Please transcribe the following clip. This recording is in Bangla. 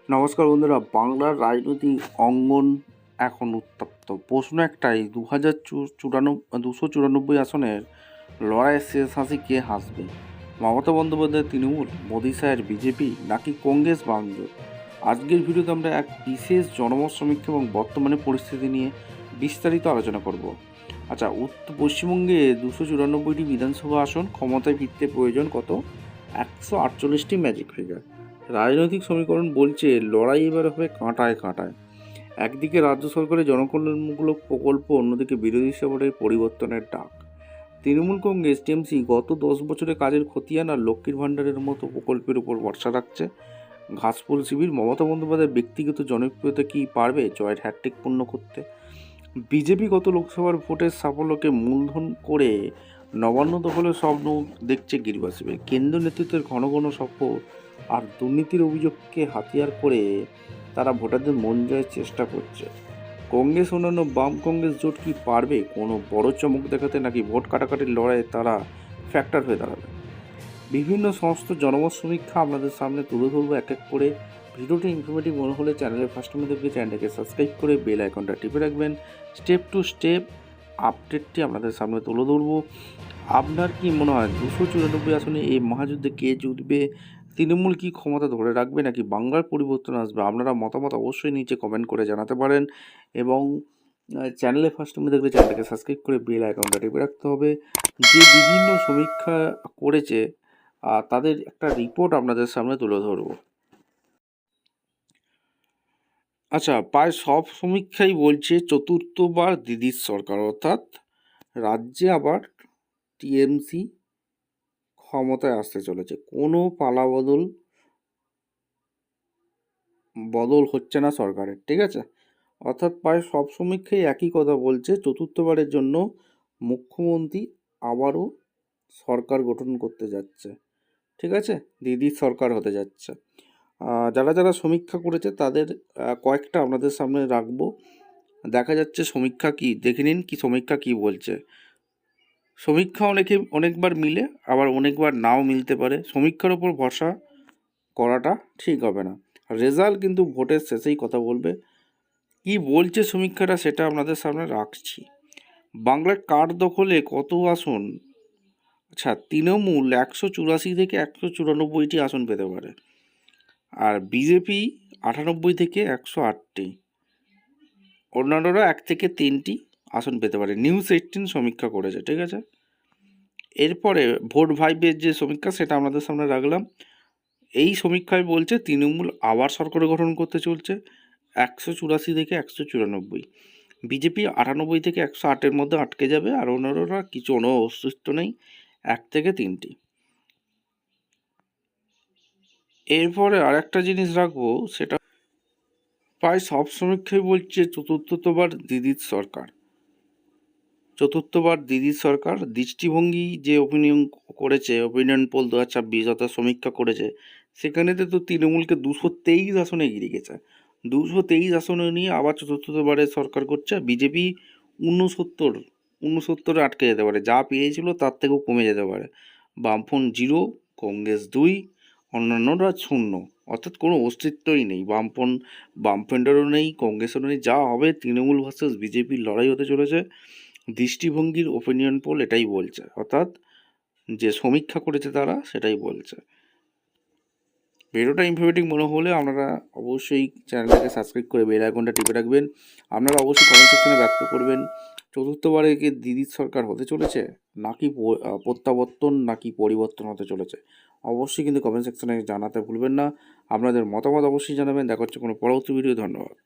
নমস্কার বন্ধুরা, বাংলার রাজনৈতিক অঙ্গন এখন উত্তপ্ত। প্রশ্ন একটাই, 294 আসনের লড়াইয়ের শেষ হাসি কে হাসবে? মমতা বন্দ্যোপাধ্যায় তৃণমূল, মোদী স্যার বিজেপি, নাকি কংগ্রেস বামজোট? আজকের ভিডিওতে আমরা এক বিশেষ জনমত সমীক্ষা এবং বর্তমানে পরিস্থিতি নিয়ে বিস্তারিত আলোচনা করব। আচ্ছা, পশ্চিমবঙ্গে 294টি বিধানসভা আসন, ক্ষমতায় ফিরতে প্রয়োজন কত? 148টি ম্যাজিক ফিগার। রাজনৈতিক সমীকরণ বলছে লড়াই এবার হবে কাঁটায় কাঁটায়। একদিকে রাজ্য সরকারের জনকল্যাণমূলক প্রকল্প, অন্যদিকে বিরোধী সেবরের পরিবর্তনের ডাক। তৃণমূল কংগ্রেস টিএমসি গত 10 বছরে কাজের খতিয়ান আর লক্ষ্মীর ভাণ্ডারের মতো প্রকল্পের উপর ভরসা রাখছে। ঘাসফুল শিবির, মমতা বন্দ্যোপাধ্যায়ের ব্যক্তিগত জনপ্রিয়তা কি পারবে জয়ের হ্যাটট্রিক পূর্ণ করতে? বিজেপি গত লোকসভার ভোটের সাফল্যকে মূলধন করে নবান্ন দখলের স্বপ্ন দেখছে গিরিবাস শিবির। কেন্দ্র নেতৃত্বের ঘন ঘন সফর আর দুর্নীতির অভিযোগকে হাতিয়ার করে তারা ভোটারদের মন জয়ের চেষ্টা করছে। কংগ্রেস অন্যান্য বাম কংগ্রেস জোট কি পারবে কোনো বড় চমক দেখাতে, নাকি ভোট কাটাকাটির লড়াইয়ে তারা ফ্যাক্টর হয়ে দাঁড়াবে? বিভিন্ন সমস্ত জনমত সমীক্ষা আপনাদের সামনে তুলে ধরবো এক এক করে। ভিডিওটি ইনফরমেটিভ মনে হলে চ্যানেলের ফার্স্ট টাইম দেখবে চ্যানেলটাকে সাবস্ক্রাইব করে বেল আইকনটা টিপে রাখবেন। স্টেপ টু স্টেপ আপডেটটি আপনাদের সামনে তুলে ধরবো। আপনার কি মনে হয় 294 আসনে এই মহাযুদ্ধে কে জিতবে? তৃণমূল কি ক্ষমতা ধরে রাখবে, নাকি বাংলার পরিবর্তন আসবে? আপনারা মতামত অবশ্যই নিচে কমেন্ট করে জানাতে পারেন এবং চ্যানেলে ফার্স্ট টাইম দেখলে চ্যানেলটাকে সাবস্ক্রাইব করে বেল আইকনটা টিপে রাখতে হবে। যে বিভিন্ন সমীক্ষা করেছে তাদের একটা রিপোর্ট আপনাদের সামনে তুলে ধরব। আচ্ছা, প্রায় সব সমীক্ষাই বলছে চতুর্থবার দিদির সরকার, অর্থাৎ রাজ্যে আবার টিএমসি ক্ষমতায় আসতে চলেছে। কোনো বদল হচ্ছে না সরকারের, ঠিক আছে? অর্থাৎ প্রায় সব সমীক্ষাই একই কথা বলছে, চতুর্থবারের জন্য মুখ্যমন্ত্রী আবারও সরকার গঠন করতে যাচ্ছে, ঠিক আছে? দিদির সরকার হতে যাচ্ছে। যারা যারা সমীক্ষা করেছে তাদের কয়েকটা আপনাদের সামনে রাখবো। দেখা যাচ্ছে সমীক্ষা কি, দেখে নিন কি সমীক্ষা কি বলছে। সমীক্ষা অনেকবার মিলে, আবার অনেকবার নাও মিলতে পারে। সমীক্ষার ওপর ভরসা করাটা ঠিক হবে না। রেজাল্ট কিন্তু ভোটের শেষেই কথা বলবে। কি বলছে সমীক্ষাটা সেটা আপনাদের সামনে রাখছি। বাংলার কার দখলে কত আসন? আচ্ছা, তৃণমূল 184 থেকে 194টি আসন পেতে পারে, আর বিজেপি 98 থেকে 108টি, অন্যান্যরা 1 থেকে 3টি আসন পেতে পারে। নিউজ 18 সমীক্ষা করেছে, ঠিক আছে? এরপরে ভোট ভাইবের যে সমীক্ষা সেটা আপনাদের সামনে রাখলাম। এই সমীক্ষায় বলছে তৃণমূল আবার সরকার গঠন করতে চলছে, 184 থেকে 194। বিজেপি 98 থেকে 108-এর মধ্যে আটকে যাবে, আর অন্যরা কিছু অস্তিত্ব নেই, 1 থেকে 3টি। এরপরে আর একটা জিনিস রাখবো, সেটা প্রায় সব সমীক্ষাই বলছে চতুর্থবার দিদির সরকার। দৃষ্টিভঙ্গি যে অপিনিয়ন পোল 2026 অর্থাৎ সমীক্ষা করেছে, সেখানে তো তৃণমূলকে 223 আসনে এগিয়ে গেছে। 223 আসনে নিয়ে আবার চতুর্থবারের সরকার করছে। বিজেপি 69 আটকে যেতে পারে, যা পেয়েছিল তার থেকেও কমে যেতে পারে। বামফ্রন্ট 0, কংগ্রেস 2, অন্যান্যরা 0, অর্থাৎ কোনো অস্তিত্বই নেই। বামফ্রন্টেরও নেই, কংগ্রেসেরও নেই। যা হবে তৃণমূল ভার্সেস বিজেপির লড়াই হতে চলেছে। দৃষ্টিভঙ্গির ওপিনিয়ন পোল এটাই বলছে, অর্থাৎ যে সমীক্ষা করেছে তারা সেটাই বলছে। ভিডিওটা ইনফরমেটিভ মনে হলে আপনারা অবশ্যই চ্যানেলটাকে সাবস্ক্রাইব করে বেল আইকনটা টিপে রাখবেন। আপনারা অবশ্যই কমেন্ট সেকশনে ব্যক্ত করবেন চতুর্থবারে কি দিদির সরকার হতে চলেছে, নাকি প্রত্যাবর্তন, নাকি পরিবর্তন হতে চলেছে। অবশ্যই কিন্তু কমেন্ট সেকশনে জানাতে ভুলবেন না। আপনাদের মতামত অবশ্যই জানাবেন। দেখা হচ্ছে কোনো পরবর্তী ভিডিও। ধন্যবাদ।